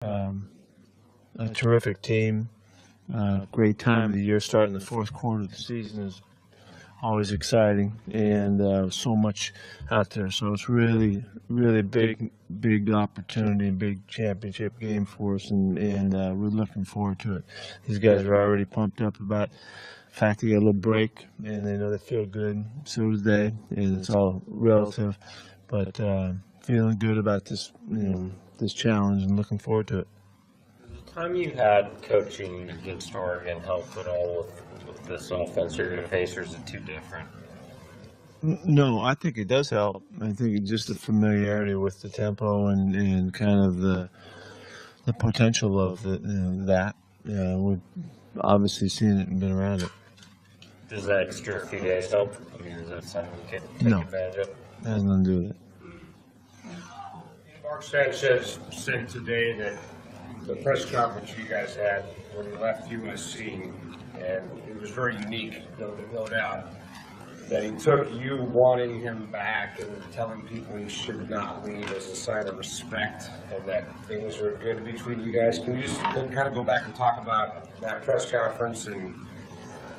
Um, a terrific team. Great time of the year. Starting the fourth quarter of the season is always exciting, and so much out there. So it's really, really big opportunity, big championship game for us, and we're looking forward to it. These guys are already pumped up about the fact they get a little break, and they know they feel good. So do they, and it's all relative, but feeling good about this, this challenge, and looking forward to it. The time you had coaching against Oregon helped at all with this offense you're going to face, or is it too different? No, I think it does help. I think it's just the familiarity with the tempo and kind of the potential of that. We've obviously seen it and been around it. Does that extra few days help? I mean, is that something you can take advantage of? It has nothing to do with it. Mark Sanchez said today that the press conference you guys had when he left USC, and it was very unique, no doubt, that he took you wanting him back and telling people he should not leave as a sign of respect, and that things are good between you guys. Can you just kind of go back and talk about that press conference and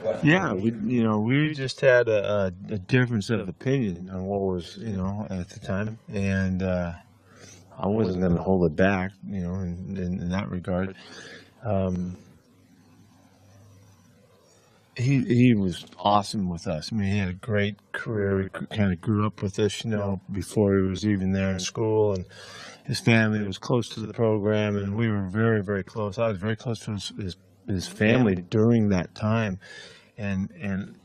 what? Yeah, we just had a difference of opinion on what was, at the time, and I wasn't going to hold it back, in that regard. He was awesome with us. I mean, he had a great career. He kind of grew up with us, before he was even there in school, and his family was close to the program, and we were very, very close. I was very close to his family during that time, and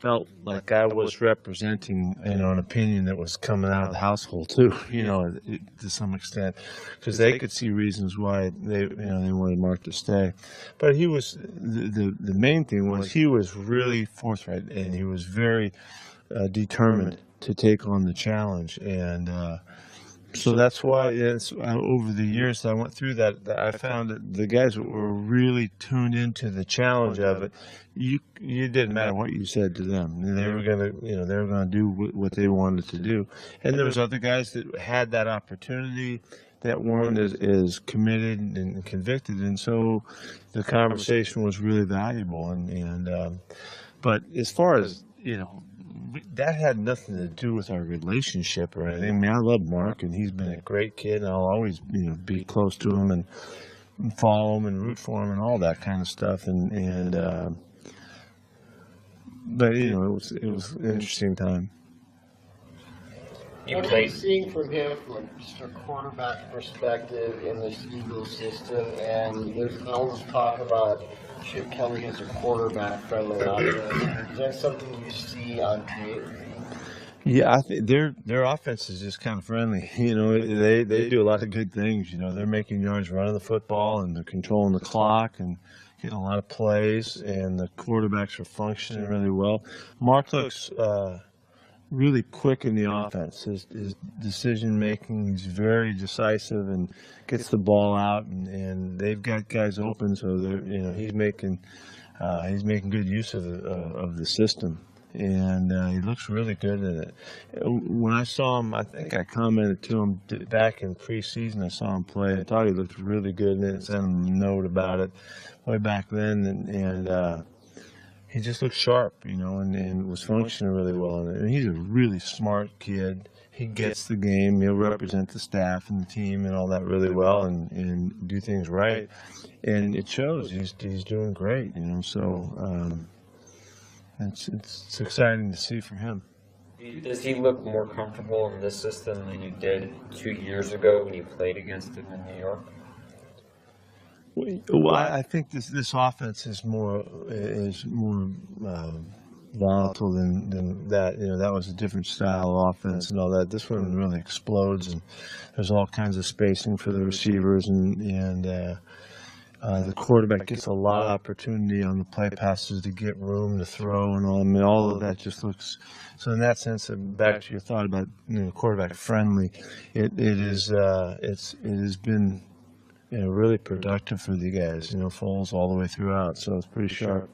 felt like I was representing, an opinion that was coming out of the household too, to some extent, because they could see reasons why they wanted Mark to stay. But he was the main thing was he was really forthright, and he was very determined to take on the challenge, and so that's why over the years that I went through that, I found that the guys that were really tuned into the challenge of it, you didn't matter what you said to them. They were gonna do what they wanted to do. And there was other guys that had that opportunity that weren't as committed and convicted, and so the conversation was really valuable. But as far as that had nothing to do with our relationship or anything. I mean, I love Mark, and he's been a great kid, and I'll always, be close to him and follow him and root for him and all that kind of stuff. But it was an interesting time. What are you seeing from him from just a quarterback perspective in this Eagles system? And there's all this talk about Chip Kelly as a quarterback-friendly offense. Is that something you see on tape? Yeah, I think their offense is just kind of friendly. They do a lot of good things. They're making yards running the football, and they're controlling the clock and getting a lot of plays, and the quarterbacks are functioning really well. Mark looks really quick in the offense. His decision making, he's very decisive and gets the ball out, and they've got guys open, so he's making good use of the system, and he looks really good at it. When I saw him, I think I commented to him back in preseason. I saw him play. I thought he looked really good, and then sent him a note about it way back then, and he just looked sharp, and was functioning really well. And he's a really smart kid. He gets the game. He'll represent the staff and the team and all that really well, and do things right. And it shows. He's doing great, So it's exciting to see from him. Does he look more comfortable in this system than you did 2 years ago when you played against him in New York? Well, I think this offense is more volatile than that. That was a different style of offense and all that. This one really explodes, and there's all kinds of spacing for the receivers, and the quarterback gets a lot of opportunity on the play passes to get room to throw and all. I mean, all of that just looks. So in that sense, back to your thought about quarterback friendly, it has been. Really productive for the guys, Foles all the way throughout, so it's pretty sharp.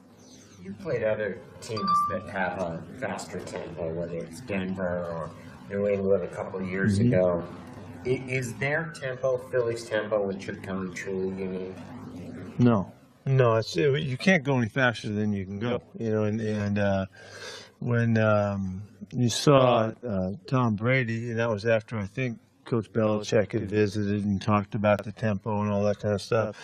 You played other teams that have a faster tempo, whether it's Denver or New England a couple of years ago. Is their tempo, Philly's tempo, with Chip Kelly truly unique? No, you can't go any faster than you can go. And when you saw Tom Brady, and that was after I think Coach Belichick had visited and talked about the tempo and all that kind of stuff.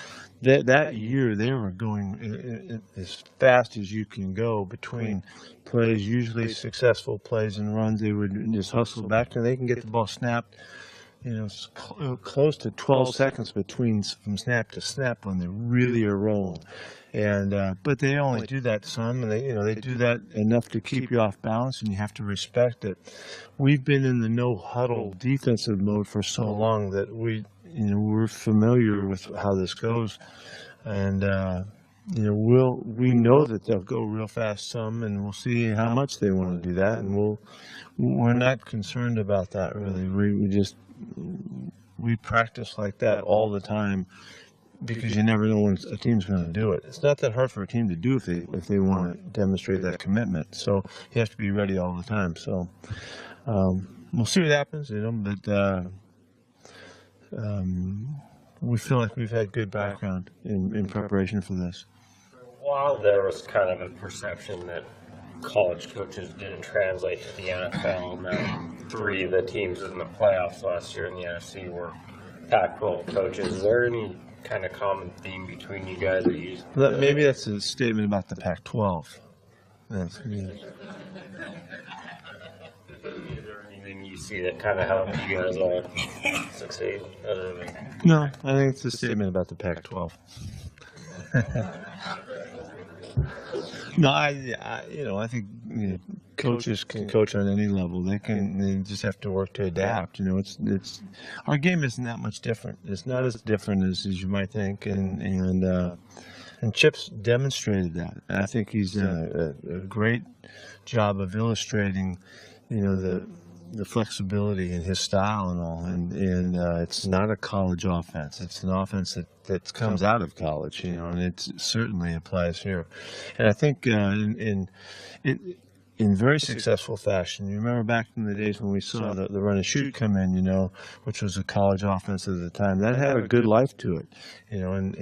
That year they were going as fast as you can go between plays, usually successful plays and runs. They would just hustle back and they can get the ball snapped. Close to 12 seconds from snap to snap when they really are rolling. And but they only do that some, and they do that enough to keep you off balance, and you have to respect it. We've been in the no huddle defensive mode for so long that we're familiar with how this goes, and we know that they'll go real fast some, and we'll see how much they want to do that, and we're not concerned about that really. We practice like that all the time because you never know when a team's going to do it. It's not that hard for a team to do if they want to demonstrate that commitment. So you have to be ready all the time. So we'll see what happens, but we feel like we've had good background in preparation for this. While there was kind of a perception that college coaches didn't translate to the NFL, now 3 of the teams in the playoffs last year in the NFC were Pac-12 coaches. Is there any kind of common theme between you guys? Maybe that's a statement about the Pac-12. Is there anything you see that kind of helped you guys all succeed? No, I think it's a statement about the Pac-12. No, I think coaches can coach on any level. They just have to work to adapt. It's our game isn't that much different. It's not as different as you might think, and Chip's demonstrated that. I think he's done a great job of illustrating, the flexibility in his style and all, and it's not a college offense. It's an offense that comes out of college, and it certainly applies here. And I think in very successful fashion. You remember back in the days when we saw the run and shoot come in, which was a college offense at the time. That had a good life to it, and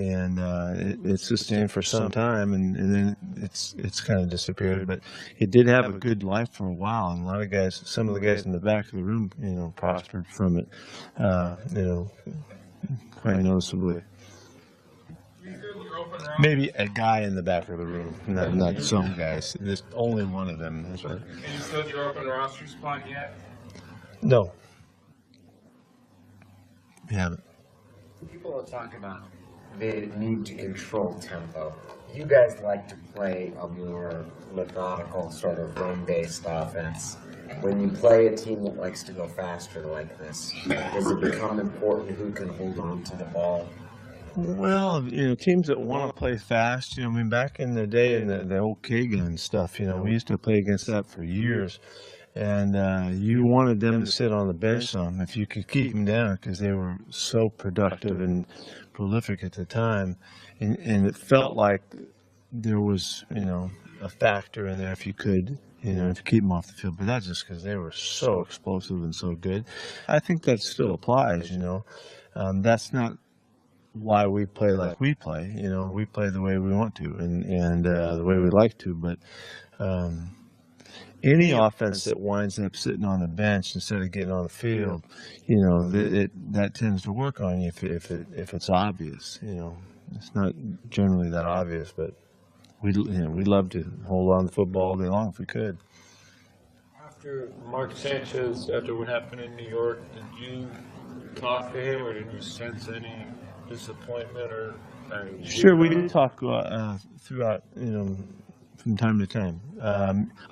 it sustained for some time, and then it's kind of disappeared. But it did have a good life for a while, and a lot of guys, some of the guys in the back of the room, prospered from it, quite noticeably. Maybe a guy in the back of the room, not some guys. There's only one of them. That's right. Can you fill your open roster spot yet? No. We haven't. People will talk about the need to control tempo. You guys like to play a more methodical, sort of run-based offense. When you play a team that likes to go faster like this, does it become important who can hold on to the ball? Well, teams that want to play fast, back in the day in the old K-gun stuff, we used to play against that for years. And you wanted them to sit on the bench some if you could keep them down because they were so productive and prolific at the time. And it felt like there was, a factor in there if you could, to keep them off the field. But that's just because they were so explosive and so good. I think that still applies, That's not why we play like we play. We play the way we want to and the way we like to. But any offense that winds up sitting on the bench instead of getting on the field, that tends to work on you if it's obvious. It's not generally that obvious, but we'd love to hold on to the football all day long if we could. After Mark Sanchez, after what happened in New York, did you talk to him or did you sense any disappointment or? Sure, we did talk throughout, from time to time.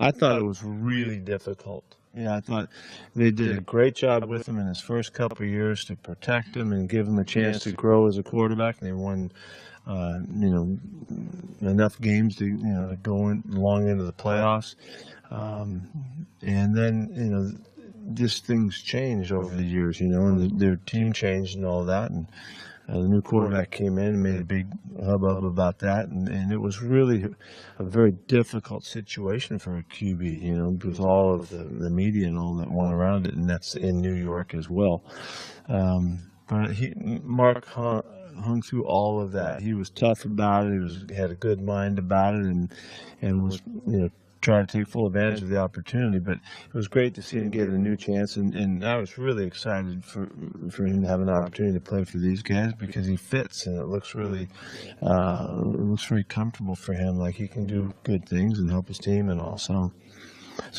I thought it was really difficult. I thought they did a great job with him in his first couple of years to protect him and give him a chance to grow as a quarterback. And they won, enough games to go long into the playoffs. And then just things changed over the years, and their team changed and all that. And The new quarterback came in and made a big hubbub about that, and it was really a very difficult situation for a QB, you know, with all of the media and all that went around it, and that's in New York as well. But Mark hung through all of that. He was tough about it. He had a good mind about it, and was, you know, trying to take full advantage of the opportunity. But it was great to see him get a new chance, and I was really excited for him to have an opportunity to play for these guys, because he fits, and it looks very comfortable for him. Like, he can do good things and help his team and all. So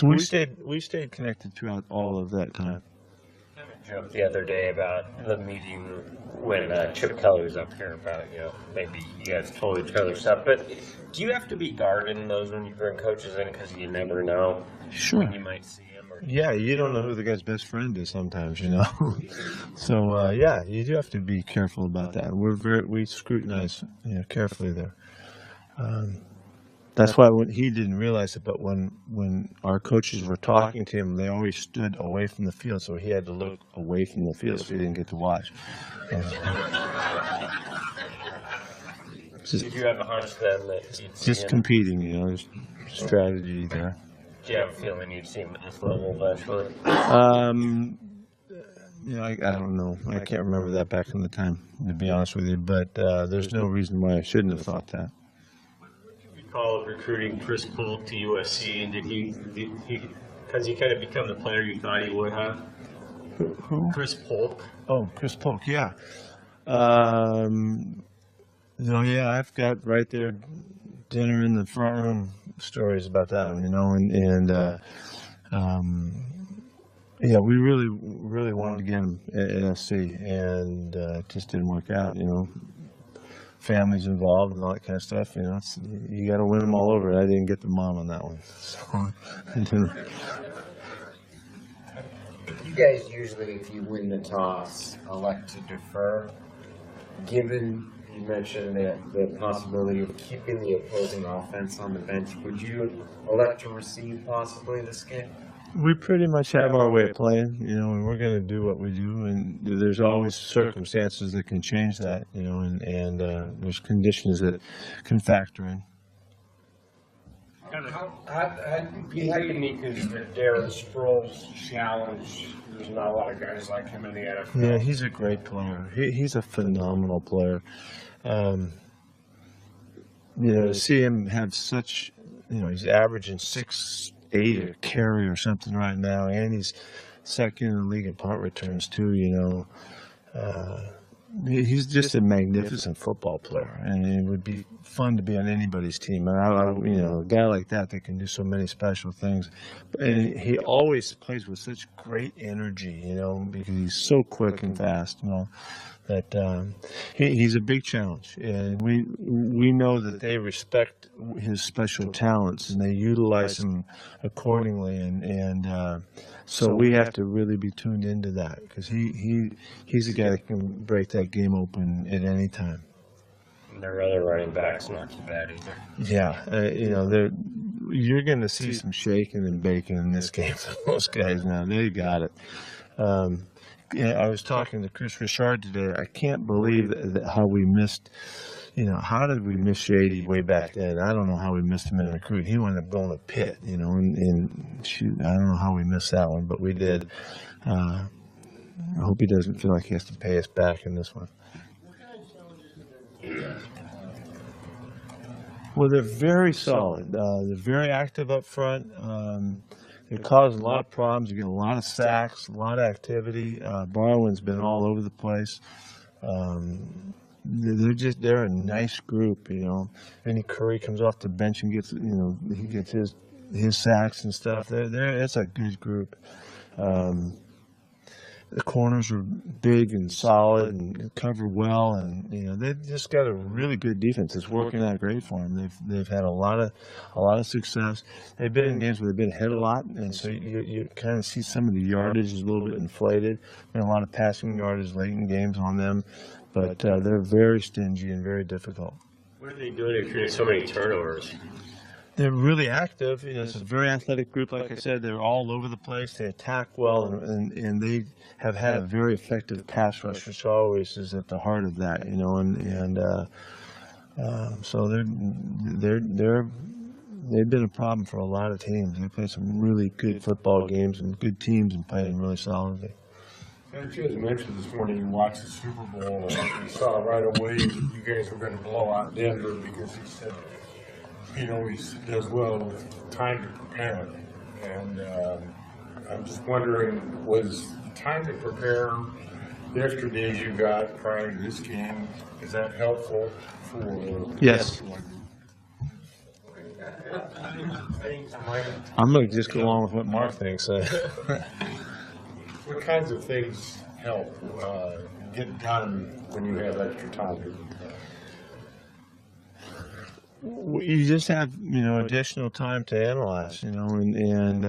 we stayed connected throughout all of that time. Joke the other day about the meeting when Chip Kelly was up here about, you know, maybe you guys told each other stuff, but do you have to be guarding those when you bring coaches in, because you never know when you might see them? Or... Yeah, you don't know who the guy's best friend is sometimes, you know. So yeah, you do have to be careful about that. We scrutinize, you know, carefully there. That's why he didn't realize it, but when our coaches were talking to him, they always stood away from the field, so he had to look away from the field, so he didn't get to watch. Did you have a hunch then that you'd see just him? Competing, you know, there's strategy there. Do you have a feeling you'd see him at this level eventually? You know, I don't know. I can't remember that back in the time, to be honest with you, but there's no reason why I shouldn't have thought that. Call of recruiting Chris Polk to USC, and did he has he kind of become the player you thought he would have? Who? Chris Polk. Oh, Chris Polk, yeah. You know, yeah, I've got right there dinner in the front room stories about that one, you know, yeah, we really wanted to get him at SC, and it just didn't work out, you know. Families involved and all that kind of stuff, you know. You got to win them all over. I didn't get the mom on that one, so I didn't. You guys usually, if you win the toss, elect to defer. Given you mentioned the possibility of keeping the opposing offense on the bench, would you elect to receive possibly this game? We pretty much have our way of playing, you know, and we're going to do what we do, and there's always circumstances that can change that, you know, and there's conditions that can factor in. How unique is the Darren Sproles challenge? There's not a lot of guys like him in the NFL. Yeah, he's a great player. He's a phenomenal player. You know, to see him have such, you know, he's averaging 6'8" a carry or something right now, and he's second in the league in punt returns too, you know. He's just a magnificent football player, and it would be fun to be on anybody's team. And you know, a guy like that can do so many special things, and he always plays with such great energy, you know, because he's so quick and fast, you know. That he's a big challenge, and we know that they respect his special talents and they utilize him accordingly, and so we have to really be tuned into that, because he's a guy that can break that game open at any time. And their other running backs not too bad either. Yeah, you know, you're going to see some shaking and baking in this game for those guys now. They got it. Yeah, I was talking to Chris Richard today. I can't believe how we missed, you know, how did we miss Shady way back then? I don't know how we missed him in recruit. He wound up going to Pitt, you know, and shoot, I don't know how we missed that one, but we did. I hope he doesn't feel like he has to pay us back in this one. Well, they're very solid. They're very active up front. They're causing a lot of problems. You get a lot of sacks, a lot of activity. Barwin's been all over the place. They're a nice group, you know. Vinny Curry comes off the bench and gets, you know, he gets his sacks and stuff. It's a good group. The corners are big and solid and cover well, and you know they've just got a really good defense. It's working out great for them. They've had a lot of success. They've been in games where they've been hit a lot, and so you kind of see some of the yardage is a little bit inflated. Been a lot of passing yardage late in games on them, but they're very stingy and very difficult. What are they doing to create so many turnovers? They're really active. You know, it's a very athletic group. Like I said, they're all over the place. They attack well, and they have had a very effective pass rush, which always is at the heart of that. You know, so they've been a problem for a lot of teams. They play some really good football games and good teams and play them really solidly. Sanchez mentioned this morning you watched the Super Bowl and he saw right away that you guys were going to blow out Denver because he said he always does well with time to prepare. And I'm just wondering, was the time to prepare the extra days you got prior to this game, is that helpful for? Yes. I'm going to just go along with what Mark thinks. What kinds of things help get done when you have extra time? You just have, you know, additional time to analyze, you know, and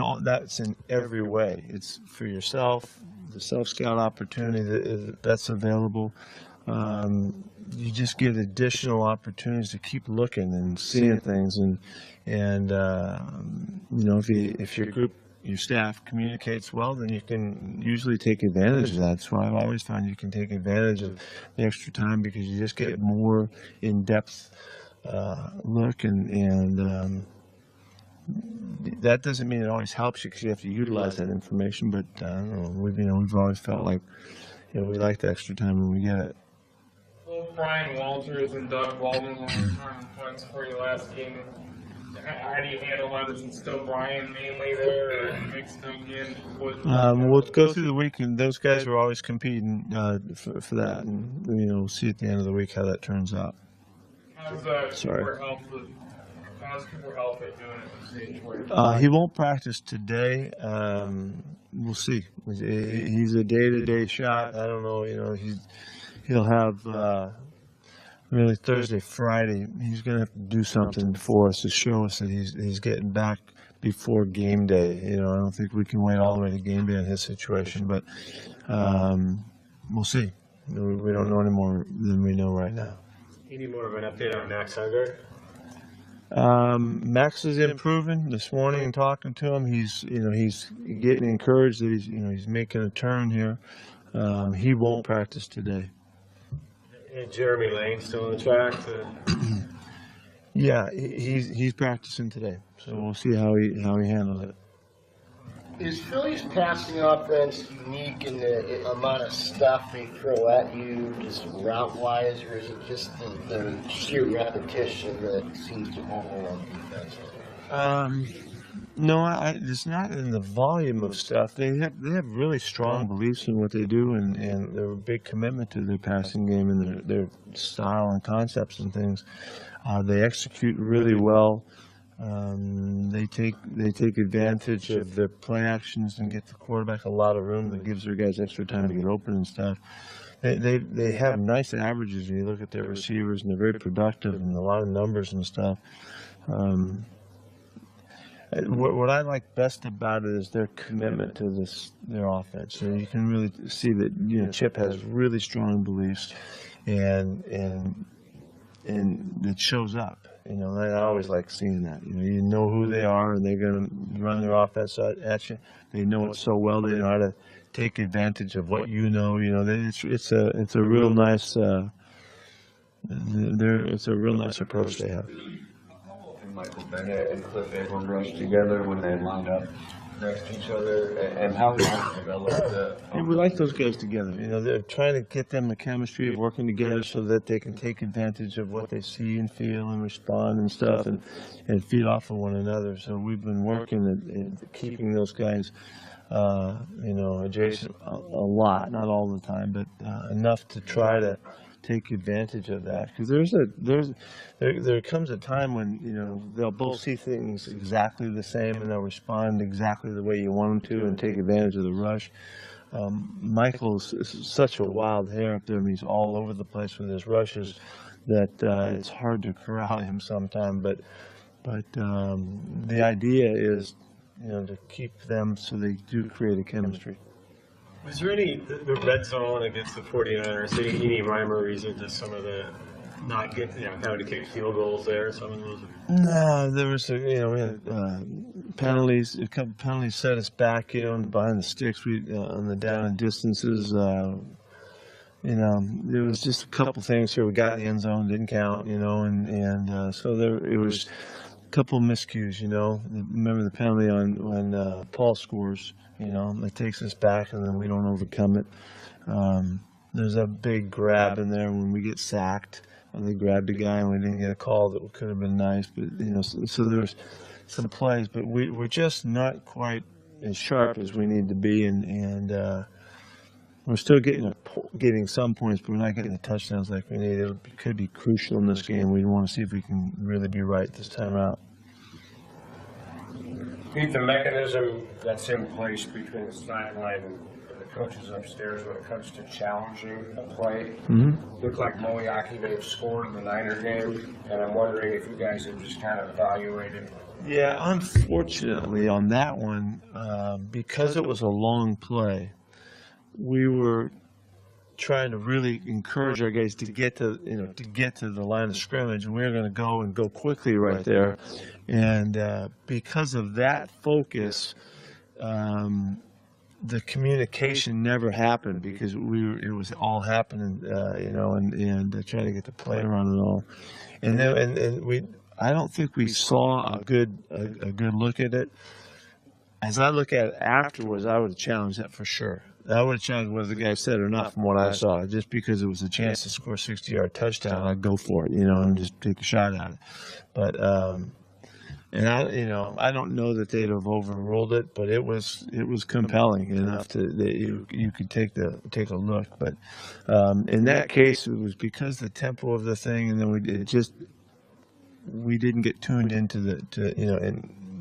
all that's in every way. It's for yourself, the self-scout opportunity that's available. You just get additional opportunities to keep looking and seeing things, and you know, if your group, your staff communicates well, then you can usually take advantage of that. That's why I've always found you can take advantage of the extra time, because you just get more in-depth look, and that doesn't mean it always helps you, because you have to utilize that information. But I don't know, we've always felt like, you know, we like the extra time when we get it. Both Brian Walters and Doug Baldwin were returning punts for you last game. How do you handle that? Is it still Brian mainly there, or mix them in? We'll go through the week, and those guys are always competing for that, and you know, we'll see at the end of the week how that turns out. How's Cooper Health at doing at this stage? He won't practice today. We'll see. He's a day-to-day shot. I don't know. You know, he'll have. Really Thursday, Friday, he's going to have to do something for us to show us that he's getting back before game day. You know, I don't think we can wait all the way to game day in his situation, but we'll see. We don't know any more than we know right now. You need more of an update on Max Unger? Max is improving. This morning, talking to him, he's getting encouraged that he's making a turn here. He won't practice today. And Jeremy Lane still on the track? Yeah, he's practicing today, so we'll see how he handles it. Is Philly's passing offense unique in the amount of stuff they throw at you, just route-wise, or is it just the sheer repetition that seems to overwhelm defense? No, it's not in the volume of stuff. They have really strong beliefs in what they do, and they're a big commitment to their passing game and their style and concepts and things. They execute really well. They take advantage of their play actions and get the quarterback a lot of room that gives their guys extra time to get open and stuff. They have nice averages when you look at their receivers, and they're very productive and a lot of numbers and stuff. What I like best about it is their commitment to their offense. So you can really see that, you know, Chip has really strong beliefs, and it shows up. You know, I always like seeing that. You know who they are, and they're going to run their offense at you. They know it so well. They know how to take advantage of what you know. You know, it's a real nice it's a real nice approach they have. Michael Bennett and Cliff Abram rushed together when they lined up next to each other, and how we developed that. And we like those guys together. You know, they're trying to get them the chemistry of working together so that they can take advantage of what they see and feel and respond and stuff, and feed off of one another. So we've been working at keeping those guys, you know, adjacent a lot, not all the time, but enough to try to take advantage of that, because there comes a time when, you know, they'll both see things exactly the same, and they'll respond exactly the way you want them to and take advantage of the rush. Michael's such a wild hair up there. I mean, he's all over the place with his rushes that it's hard to corral him sometime, but the idea is, you know, to keep them so they do create a chemistry. Was there the red zone against the 49ers, any rhyme or reason to some of the not get, having to kick field goals there? Some of those. No, there was we had penalties. A couple penalties set us back, behind the sticks. We on the down and distances. There was just a couple things here. We got in the end zone, didn't count, and so it was a couple miscues, Remember the penalty when Paul scores, that takes us back, and then we don't overcome it. There's a big grab in there when we get sacked. They grabbed a guy, and we didn't get a call that could have been nice. But so there's some plays, but we're just not quite as sharp as we need to be, and we're still getting some points, but we're not getting the touchdowns like we need. It could be crucial in this game. We want to see if we can really be right this time out. Pete, the mechanism that's in place between the sideline and the coaches upstairs when it comes to challenging a play, looked like Moiaki may have scored in the Niner game, and I'm wondering if you guys have just kind of evaluated. Yeah, unfortunately on that one, because it was a long play, we were trying to really encourage our guys to get to the line of scrimmage, and we were going to go quickly right there. And because of that focus, the communication never happened because it was all happening, and trying to get the play around and all. And I don't think we saw a good look at it. As I look at it afterwards, I would have challenged that for sure. I would have challenged whether the guy said or not from what I saw. Just because it was a chance to score a 60-yard touchdown, I'd go for it, and just take a shot at it. But I don't know that they'd have overruled it, but it was compelling enough that you could take a look. But in that case, it was because the tempo of the thing, and then we didn't get tuned into the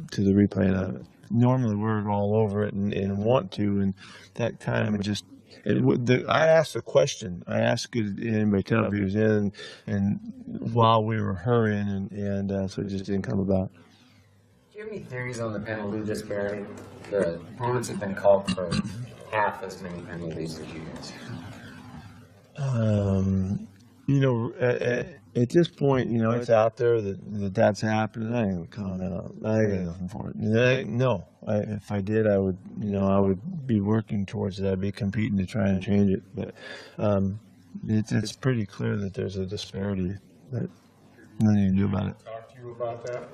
replay of it. Normally we're all over it and want to, and that time I asked a question. I asked anybody tell if he was in, and while we were hurrying, and so it just didn't come about. Do you have any theories on the penalty disparity? The opponents have been called for half as many penalties as you guys. At this point, it's out there that that's happening. I ain't gonna comment on it. I ain't got nothing for it. If I did, I would be working towards it. I'd be competing to try and change it. But it's pretty clear that there's a disparity that nothing you can do about it. Talk to you about that?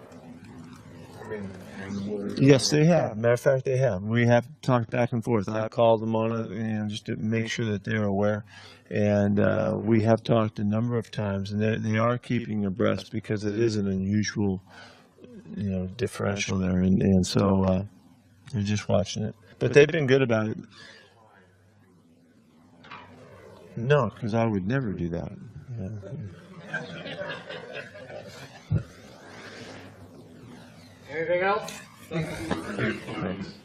Yes, they have. Matter of fact, they have. We have talked back and forth. I called them on it, just to make sure that they're aware. And we have talked a number of times, and they are keeping abreast because it is an unusual, differential there, and so they're just watching it. But they've been good about it. No, because I would never do that. Anything else? Thanks.